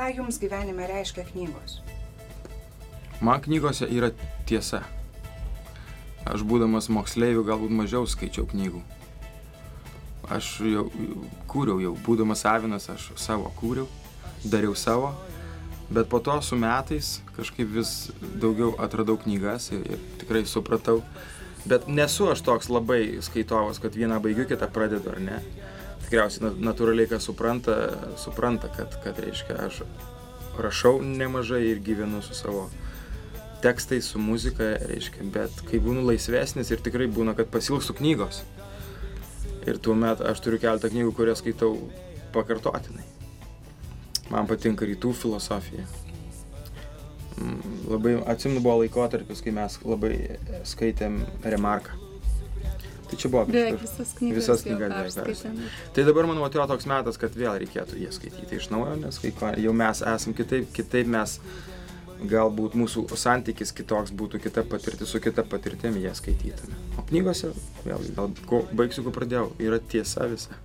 ką jums gyvenime reiškia knygos? Man knygose yra tiesa. Aš būdamas moksleiviu galbūt mažiau skaičiau knygų. Aš jau kūriau, būdamas avinas, aš savo kūriau, dariau savo, bet po to su metais kažkaip vis daugiau atradau knygas ir tikrai supratau. Bet nesu aš toks labai skaitovas, kad vieną baigiu, kitą pradedu, ar ne. Tikriausiai natūraliai, kas supranta, kad reiškia, aš rašau nemažai ir gyvenu su savo tekstais, su muzika, reiškia, bet kai būnu laisvesnis ir tikrai būna, kad pasilgstu knygos. Ir tuomet aš turiu keletą knygų, kurias skaitau pakartotinai. Man patinka rytų filosofija. Labai atsimenu, buvo laikotarpis, kai mes labai skaitėm Remarką. Tai čia buvo visas knygas perskaitėm. Tai dabar, manau, atėjo toks metas, kad vėl reikėtų jie skaityti iš naujo, nes jau mes esam kitaip mes, galbūt mūsų santykis kitoks būtų, kita patirtis su kita patirtimi jie skaitytume. O knygose, vėl, baigsiu, ko pradėjau, yra tiesa visa.